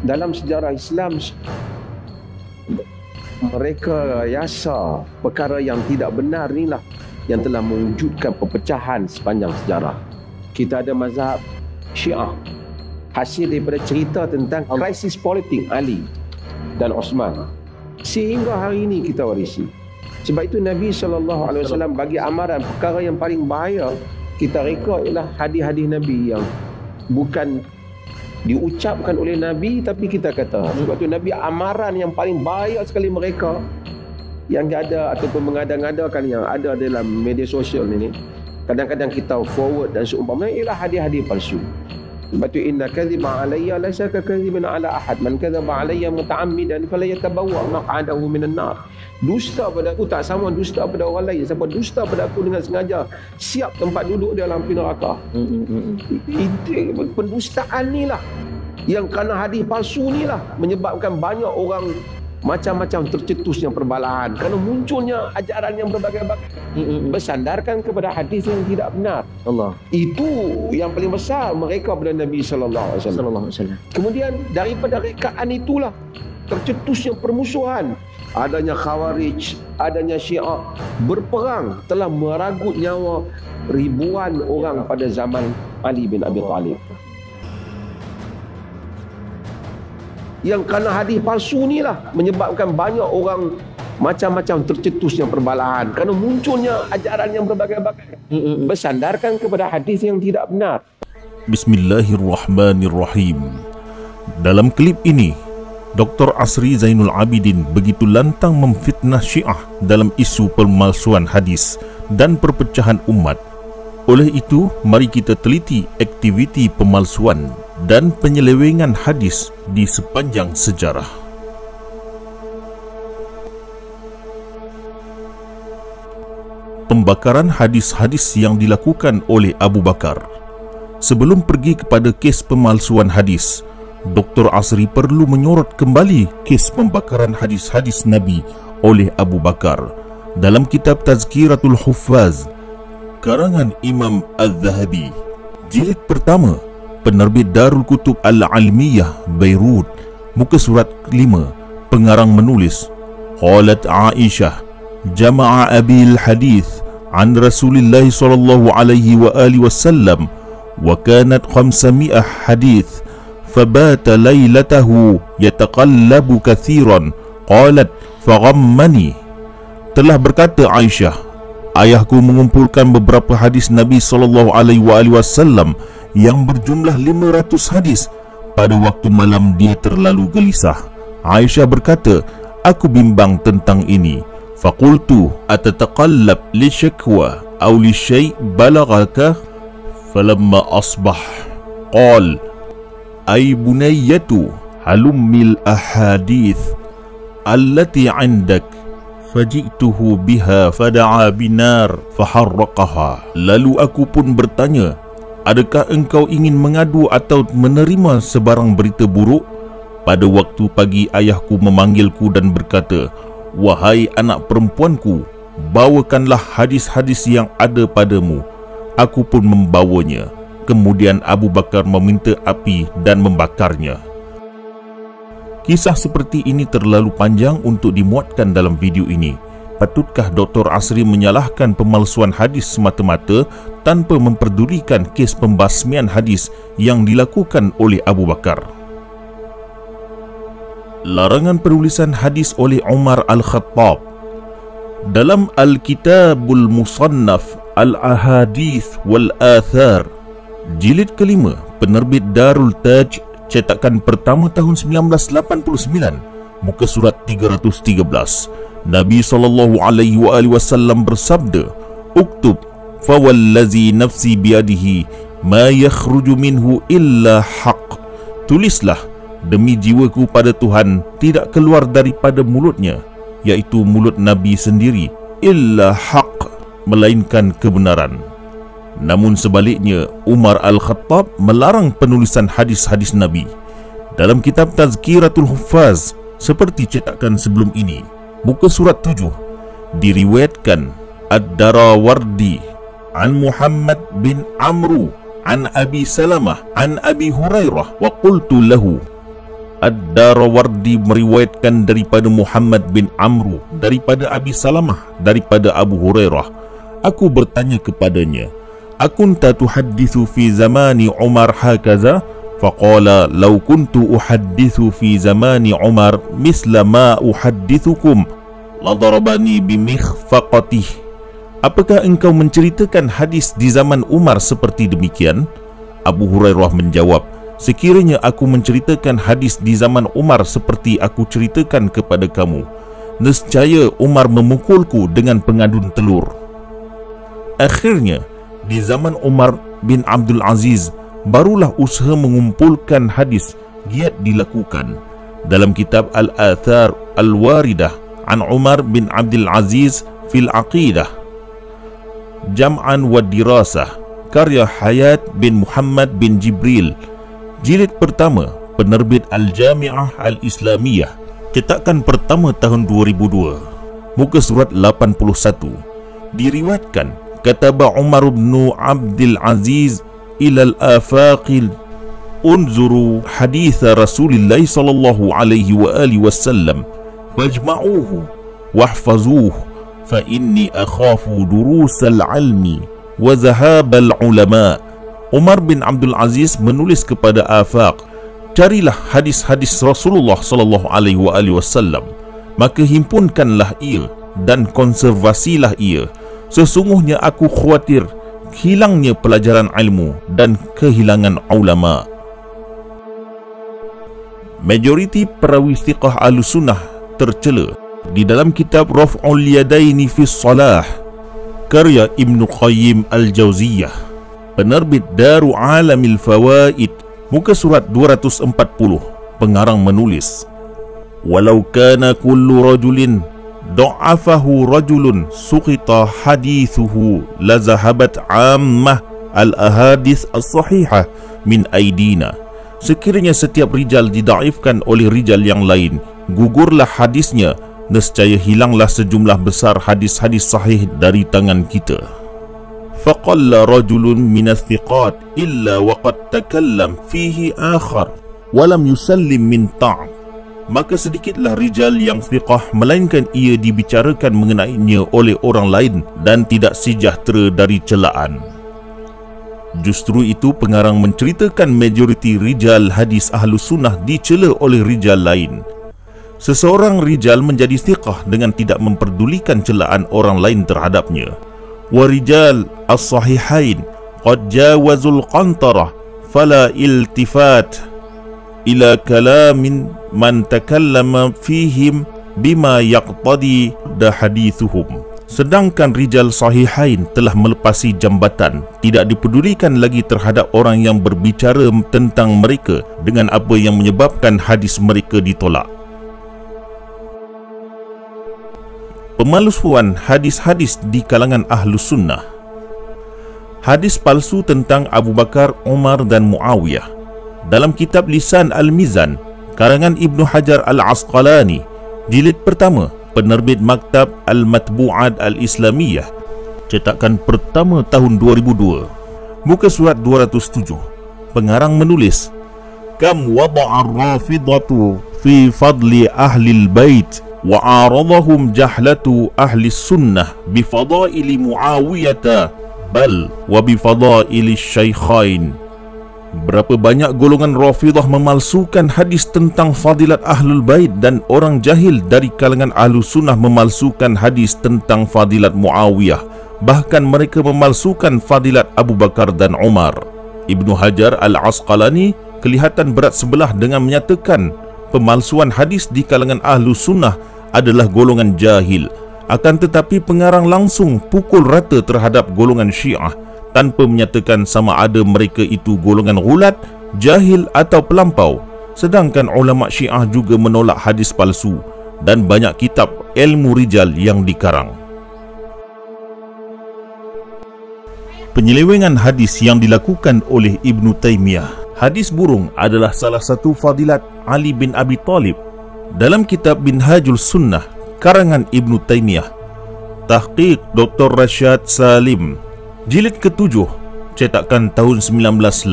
dalam sejarah Islam mereka yasa perkara yang tidak benar inilah yang telah mewujudkan perpecahan sepanjang sejarah. Kita ada mazhab Syiah, hasil daripada cerita tentang krisis politik Ali dan Osman, sehingga hari ini kita warisi. Sebab itu Nabi SAW bagi amaran perkara yang paling bahaya kita reka ialah hadis-hadis Nabi yang bukan diucapkan oleh Nabi tapi kita kata. Sebab itu Nabi amaran yang paling bahaya sekali mereka yang ada ataupun mengada-ngadakan yang ada dalam media sosial ini, kadang-kadang kita forward dan seumpamanya ialah hadis-hadis palsu. Sebab itu inna kadhiba alayya laysa ka kadhibin ala ahad man kadzaba alayya muta'ammidan falyatabawa maq'adahu minan nar. Dusta pada aku tak sama dusta pada orang lain. Siapa dusta pada aku dengan sengaja, siap tempat duduk dia dalam api neraka. Itu pendustaan ni lah, yang kerana hadis palsu ni lah menyebabkan banyak orang macam-macam tercetusnya perbalahan kerana munculnya ajaran yang berbagai-bagai bersandarkan kepada hadis yang tidak benar. Allah. Itu yang paling besar mereka pada Nabi sallallahu alaihi wasallam. Kemudian daripada rekaan itulah tercetusnya permusuhan. Adanya Khawarij, adanya Syiah berperang telah meragut nyawa ribuan orang pada zaman Ali bin Abi Thalib. Yang kerana hadis palsu ni lah menyebabkan banyak orang macam-macam tercetusnya perbalahan kerana munculnya ajaran yang berbagai-bagai bersandarkan kepada hadis yang tidak benar. Bismillahirrahmanirrahim. Dalam klip ini, Dr. Asri Zainul Abidin begitu lantang memfitnah Syiah dalam isu pemalsuan hadis dan perpecahan umat. Oleh itu, mari kita teliti aktiviti pemalsuan dan penyelewengan hadis di sepanjang sejarah. Pembakaran hadis-hadis yang dilakukan oleh Abu Bakar. Sebelum pergi kepada kes pemalsuan hadis, Dr. Asri perlu menyorot kembali kes pembakaran hadis-hadis Nabi oleh Abu Bakar dalam kitab Tazkiratul Huffaz karangan Imam Az-Zahabi, jilid pertama, penerbit Darul Kutub Al-Almiyah, Beirut, muka surat 5, pengarang menulis, qalat Aisyah jama'a abil hadith an Rasulillah sallallahu alaihi wa alihi wasallam wa kanat 500 hadith فبات ليلته يتقلب كثيرا قالت فغمني. Telah berkata Aisyah, ayahku mengumpulkan beberapa hadis Nabi SAW yang berjumlah 500 hadis. Pada waktu malam dia terlalu gelisah. Aisyah berkata, aku bimbang tentang ini. Faqultu atataqallab li syakwa aw li syai' balaghaka. Falamma asbah qal ay bunayyatu halummil ahadith allati 'indak faji'tuhu biha fada'a binar faharraqaha. Lalu aku pun bertanya, adakah engkau ingin mengadu atau menerima sebarang berita buruk? Pada waktu pagi ayahku memanggilku dan berkata, wahai anak perempuanku, bawakanlah hadis-hadis yang ada padamu. Aku pun membawanya. Kemudian Abu Bakar meminta api dan membakarnya. Kisah seperti ini terlalu panjang untuk dimuatkan dalam video ini. Patutkah Dr. Asri menyalahkan pemalsuan hadis semata-mata tanpa memperdulikan kes pembasmian hadis yang dilakukan oleh Abu Bakar? Larangan penulisan hadis oleh Umar Al-Khattab. Dalam Al-Kitabul Musannaf Al-Ahadith Wal-Athar, jilid kelima, penerbit Darul Taj, cetakan pertama tahun 1989, muka surat 313, Nabi SAW bersabda, uktub fawallazi nafsi biadihi ma yakhruju minhu illa haq. Tulislah, demi jiwaku pada Tuhan, tidak keluar daripada mulutnya, iaitu mulut Nabi sendiri, illa haq, melainkan kebenaran. Namun sebaliknya, Umar Al-Khattab melarang penulisan hadis-hadis Nabi. Dalam kitab Tazkiratul Huffaz, seperti cetakan sebelum ini, muka surat 7, diriwayatkan Ad-Darawardi an Muhammad bin Amru an Abi Salamah an Abi Hurairah wa qultu lahu Ad-Darawardi meriwayatkan daripada Muhammad bin Amru, daripada Abi Salamah, daripada Abu Hurairah. Aku bertanya kepadanya, akunta tuhaddithu fi zamani Umar hakaza? Faqala law kuntu uhaddithu fi zamani Umar misla ma uhaddithukum la darabani bimikhfaqatih. Apakah engkau menceritakan hadis di zaman Umar seperti demikian? Abu Hurairah menjawab, sekiranya aku menceritakan hadis di zaman Umar seperti aku ceritakan kepada kamu, nescaya Umar memukulku dengan pengadun telur. Akhirnya, di zaman Umar bin Abdul Aziz, barulah usaha mengumpulkan hadis giat dilakukan. Dalam kitab Al-Athar Al-Waridah an Umar bin Abdul Aziz fil Aqidah, Jam'an wa Dirasah, karya Hayat bin Muhammad bin Jibril, jilid pertama, penerbit Al-Jami'ah Al-Islamiyah, cetakan pertama tahun 2002, muka surat 81. Diriwayatkan, kataba Umar bin Abdul Aziz ila al-afaqil unzuru hadith Rasulullah sallallahu alaihi wa alihi wasallam fajma'uhu wahfazuhu fa inni akhafu durusal ilmi wa zahabal ulama. Umar bin Abdul Aziz menulis kepada Afaq, carilah hadis-hadis Rasulullah sallallahu alaihi wasallam, maka himpunkanlah ia dan konservasilah ia. Sesungguhnya aku khawatir hilangnya pelajaran ilmu dan kehilangan ulama. Majoriti perawi thiqah Ahlussunnah tercela di dalam kitab Raf'ul Yadaini fi Shalah, karya Ibnu Qayyim Al-Jauziyah, penerbit Daru Alamil Fawaid, muka surat 240. Pengarang menulis, walau kana kullu rajulin da'afahu rajulun suqita hadithuhu la zahabat ammah al-ahadith as-sahihah min aidina. Sekiranya setiap rijal didaifkan oleh rijal yang lain, gugurlah hadisnya, nescaya hilanglah sejumlah besar hadis-hadis sahih dari tangan kita. Faqalla rajulun minas thiqat illa waqad takallam fihi akhar walam yusallim min ta'am. Maka sedikitlah rijal yang thiqah, melainkan ia dibicarakan mengenainya oleh orang lain dan tidak sejahtera dari celaan. Justru itu pengarang menceritakan majoriti rijal hadis Ahlussunnah dicela oleh rijal lain. Seseorang rijal menjadi thiqah dengan tidak memperdulikan celaan orang lain terhadapnya. Wa rijal as-sahihain qad jawazul qantarah fala iltifat ila kalamin man takallama fihim bima yaqtadi hadithuhum. Sedangkan rijal sahihain telah melepasi jambatan, tidak dipedulikan lagi terhadap orang yang berbicara tentang mereka dengan apa yang menyebabkan hadis mereka ditolak. Pemalsuan hadis-hadis di kalangan Ahlussunnah. Hadis palsu tentang Abu Bakar, Umar dan Muawiyah. Dalam kitab Lisan Al-Mizan, karangan Ibnu Hajar Al-Asqalani, jilid pertama, penerbit Maktab Al-Matbu'at Al-Islamiyah, cetakan pertama tahun 2002, muka surat 207. Pengarang menulis, kam wada'a ar-rafidatu fi fadli ahli al-bait wa aradahum jahlatu ahli sunnah bi fadaili Muawiyata bal wa bi fadaili syaikhain. Berapa banyak golongan Rafidah memalsukan hadis tentang fadilat Ahlul Bait, dan orang jahil dari kalangan Ahlussunnah memalsukan hadis tentang fadilat Muawiyah. Bahkan mereka memalsukan fadilat Abu Bakar dan Umar. Ibnu Hajar Al-Asqalani kelihatan berat sebelah dengan menyatakan pemalsuan hadis di kalangan Ahlussunnah adalah golongan jahil. Akan tetapi pengarang langsung pukul rata terhadap golongan Syiah tanpa menyatakan sama ada mereka itu golongan ghulat, jahil atau pelampau. Sedangkan ulama Syiah juga menolak hadis palsu dan banyak kitab ilmu rijal yang dikarang. Penyelewengan hadis yang dilakukan oleh Ibnu Taimiyah. Hadis burung adalah salah satu fadilat Ali bin Abi Talib. Dalam kitab Minhajul Sunnah karangan Ibnu Taimiyah, tahqiq Dr. Rashad Salim, jilid ke-7, cetakan tahun 1986,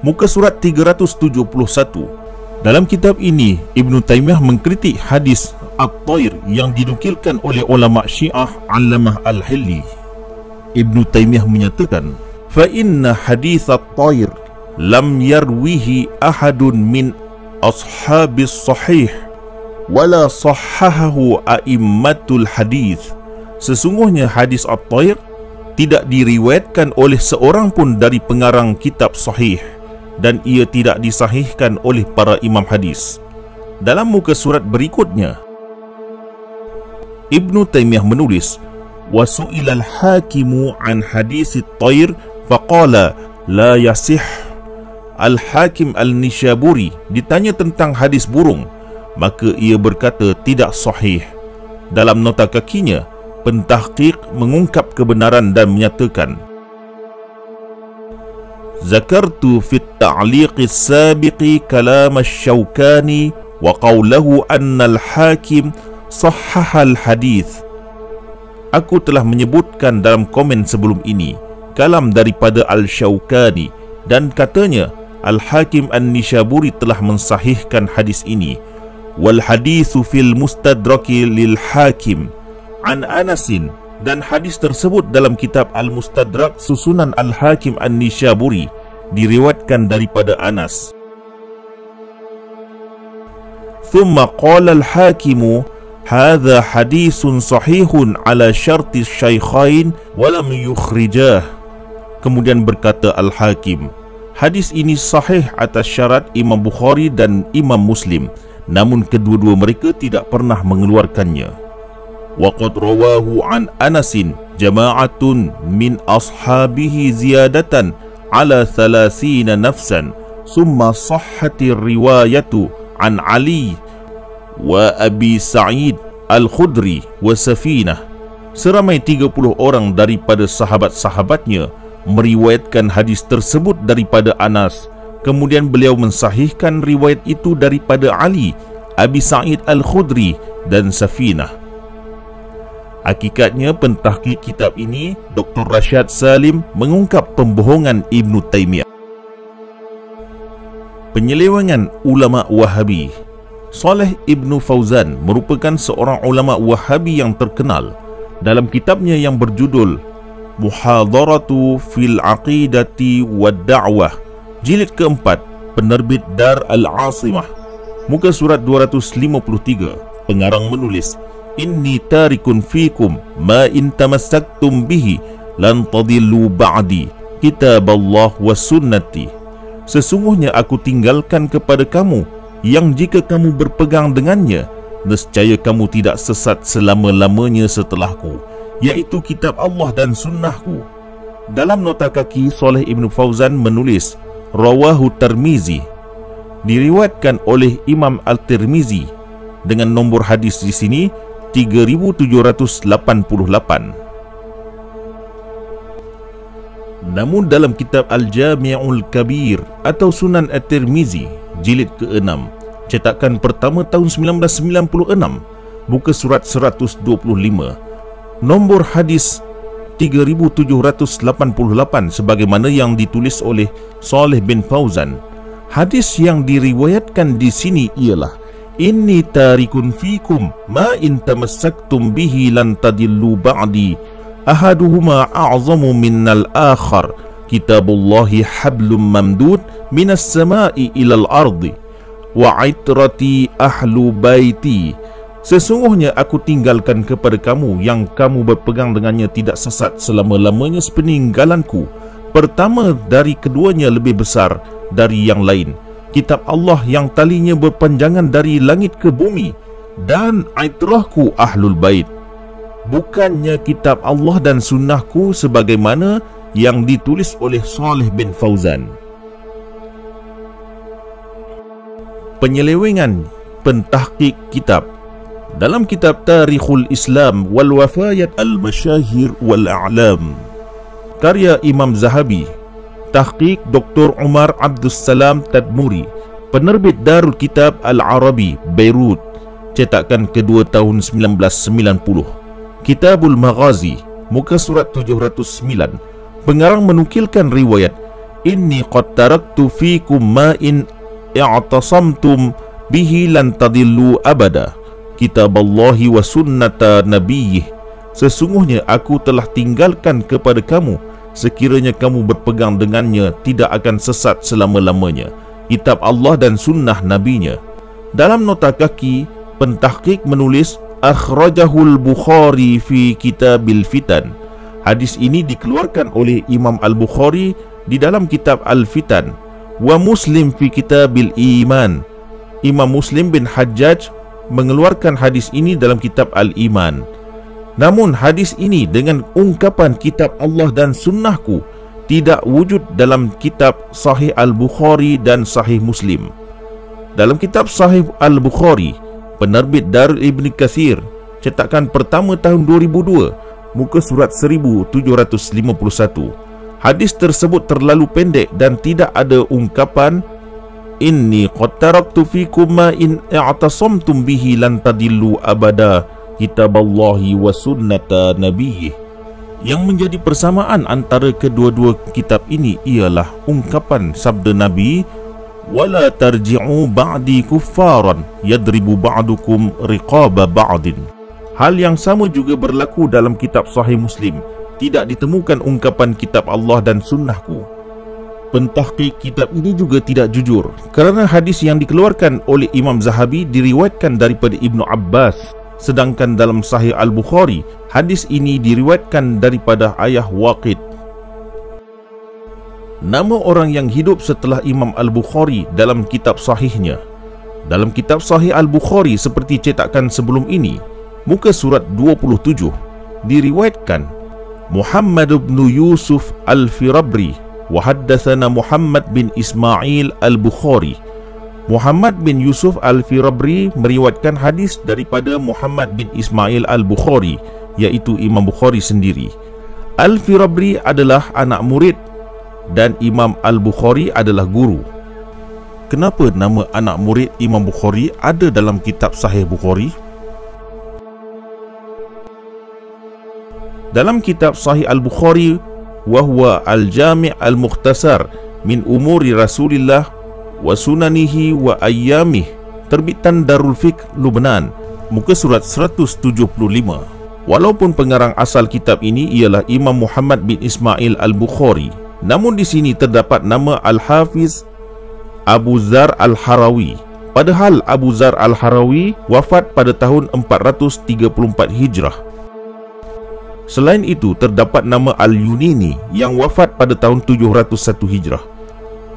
muka surat 371. Dalam kitab ini, Ibn Taymiyah mengkritik hadis At-Tayr yang dinukilkan oleh ulama Syiah Allamah Al-Hilli. Ibn Taymiyah menyatakan, "Fa inna hadits At-Tayr lam yarwihi ahadun min ashabis sahih wala sahhahahu a'immatul hadis." Sesungguhnya hadis At-Tayr tidak diriwayatkan oleh seorang pun dari pengarang kitab sahih, dan ia tidak disahihkan oleh para imam hadis. Dalam muka surat berikutnya, Ibn Taymiyah menulis, "Wasu'ilal hakimu an hadis at-tayr faqala la yasih." Al-Hakim Al-Nishaburi ditanya tentang hadis burung, maka ia berkata tidak sahih. Dalam nota kakinya, pentahqiq mengungkap kebenaran dan menyatakan, "Zakartu fi at-ta'liq as-sabiqi kalam asy-Syaukani wa qawluhu anna al-Hakim sahhaha al-hadith." Aku telah menyebutkan dalam komen sebelum ini kalam daripada Al-Syaukani dan katanya Al-Hakim An-Nishaburi telah mensahihkan hadis ini. Wal haditsu fil mustadraki lil Hakim an Anasin, dan hadis tersebut dalam kitab Al-Mustadrak susunan Al-Hakim An-Nishaburi diriwayatkan daripada Anas. Thumma qala al-Hakimu hadha hadithun sahihun ala syarti syaikhain wa lam yukhrijah. Kemudian berkata Al-Hakim, hadis ini sahih atas syarat Imam Bukhari dan Imam Muslim, namun kedua-dua mereka tidak pernah mengeluarkannya. وَقَدْ رَوَاهُ عَنْ أَنَسٍ جَمَاعَةٌ مِنْ أَصْحَابِهِ زِيَادَةً عَلَى 30 نَفْسًا ثُمَّ صَحَّتِ الرِّوَايَةُ عَنْ عَلِيٍّ وَأَبِي سَعِيدٍ الْخُدْرِي وَسَفِينَةٍ. Seramai 30 orang daripada sahabat-sahabatnya meriwayatkan hadis tersebut daripada Anas. Kemudian beliau mensahihkan riwayat itu daripada Ali, Abi Sa'id Al-Khudri dan Safinah. Hakikatnya pentahqiq kitab ini, Dr. Rashad Salim mengungkap pembohongan Ibn Taymiyah. Penyelewengan ulama Wahabi. Saleh Ibn Fauzan merupakan seorang ulama Wahabi yang terkenal. Dalam kitabnya yang berjudul Muhadaratu fil Aqidati wad Da'wah, jilid keempat, penerbit Dar Al-Asimah, muka surat 253, pengarang menulis, "Inni tarikun fikum ma in tamassaktum bihi lan tadillu ba'di kitaballah wa sunnati." Sesungguhnya aku tinggalkan kepada kamu yang jika kamu berpegang dengannya, nescaya kamu tidak sesat selama-lamanya setelahku, yaitu kitab Allah dan sunnahku. Dalam nota kaki, Saleh Ibn Fauzan menulis, "Rawahu Tirmizi." Diriwayatkan oleh Imam Al-Tirmizi dengan nombor hadis di sini 3788. Namun dalam kitab Al-Jami'ul Kabir atau Sunan At-Tirmizi jilid ke-6, cetakan pertama tahun 1996, muka surat 125, nombor hadis 3788 sebagaimana yang ditulis oleh Saleh bin Fauzan. Hadis yang diriwayatkan di sini ialah, "Inni tarikun fikum ma in tamassaktum bihi lan tadillu ba'di ahaduhuma a'zamu minnal akhar kitabullahi hablum mamdud minas sama'i ilal ardi wa itrati ahlu baiti." Sesungguhnya aku tinggalkan kepada kamu yang kamu berpegang dengannya tidak sesat selama-lamanya sepeninggalanku. Pertama dari keduanya lebih besar dari yang lain, kitab Allah yang talinya berpanjangan dari langit ke bumi, dan aitrahku ahlul bait, bukannya kitab Allah dan sunnahku sebagaimana yang ditulis oleh Saleh bin Fauzan. Penyelewengan pentahqiq kitab. Dalam kitab Tarikhul Islam wal Wafayat Al-Masyahir wal A'lam, karya Imam Zahabi, tahqiq Dr. Umar Abdus Salam Tadmuri, penerbit Darul Kitab Al-Arabi, Beirut, cetakan kedua tahun 1990. Kitabul Maghazi, muka surat 709, pengarang menukilkan riwayat, "Inni qad taraktu fikum ma in i'tasamtum bihi lan tadillu abada kitaballahi wa sunnata nabiyyih. Sesungguhnya aku telah tinggalkan kepada kamu, sekiranya kamu berpegang dengannya tidak akan sesat selama-lamanya, kitab Allah dan sunnah nabinya. Dalam nota kaki, pentahqiq menulis akhrajahul Bukhari fi kitabil fitan. Hadis ini dikeluarkan oleh Imam Al-Bukhari di dalam kitab Al-Fitan, wa Muslim fi kitabil iman. Imam Muslim bin Hajjaj mengeluarkan hadis ini dalam kitab Al-Iman. Namun hadis ini dengan ungkapan kitab Allah dan sunnahku tidak wujud dalam kitab Sahih Al-Bukhari dan Sahih Muslim. Dalam kitab Sahih Al-Bukhari, penerbit Darul Ibn Kathir, cetakan pertama tahun 2002, muka surat 1751, hadis tersebut terlalu pendek dan tidak ada ungkapan inni qad taraktu fikum ma in i'tasamtum bihi lan tadillu abada kitaballahi wa sunnata nabiyyih. Yang menjadi persamaan antara kedua-dua kitab ini ialah ungkapan sabda Nabi, wala tarji'u ba'di kuffaran yadribu ba'dukum riqaba ba'din. Hal yang sama juga berlaku dalam kitab Sahih Muslim. Tidak ditemukan ungkapan kitab Allah dan sunnahku. Pentahqiq kitab ini juga tidak jujur, kerana hadis yang dikeluarkan oleh Imam Zahabi diriwayatkan daripada Ibnu Abbas, sedangkan dalam Sahih Al-Bukhari hadis ini diriwayatkan daripada ayah Waqid. Nama orang yang hidup setelah Imam Al-Bukhari dalam kitab sahihnya. Dalam kitab Sahih Al-Bukhari seperti cetakan sebelum ini, muka surat 27, diriwayatkan Muhammad bin Yusuf Al-Firabri wa haddatsana Muhammad bin Ismail Al-Bukhari. Muhammad bin Yusuf Al-Firabri meriwayatkan hadis daripada Muhammad bin Ismail Al-Bukhari, iaitu Imam Bukhari sendiri. Al-Firabri adalah anak murid dan Imam Al-Bukhari adalah guru. Kenapa nama anak murid Imam Bukhari ada dalam kitab Sahih Bukhari? Dalam kitab Sahih Al-Bukhari, wahwa Al-Jami' Al-Mukhtasar min umuri Rasulillah wa sunanihi wa ayyamih, terbitan Darul Fiqh Lubnan, muka surat 175. Walaupun pengarang asal kitab ini ialah Imam Muhammad bin Ismail Al-Bukhari, namun di sini terdapat nama Al-Hafiz Abu Zar Al-Harawi. Padahal Abu Zar Al-Harawi wafat pada tahun 434 Hijrah. Selain itu terdapat nama Al-Yunini yang wafat pada tahun 701 Hijrah.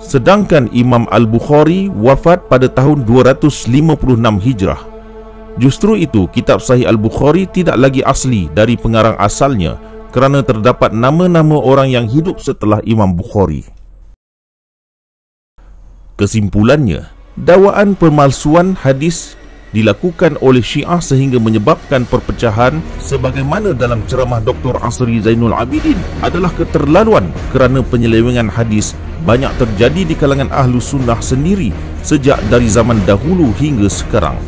Sedangkan Imam Al-Bukhari wafat pada tahun 256 Hijrah. Justru itu kitab Sahih Al-Bukhari tidak lagi asli dari pengarang asalnya, kerana terdapat nama-nama orang yang hidup setelah Imam Bukhari. Kesimpulannya, dakwaan pemalsuan hadis dilakukan oleh Syiah sehingga menyebabkan perpecahan sebagaimana dalam ceramah Dr. Asri Zainul Abidin adalah keterlaluan, kerana penyelewengan hadis banyak terjadi di kalangan ahlu sunnah sendiri sejak dari zaman dahulu hingga sekarang.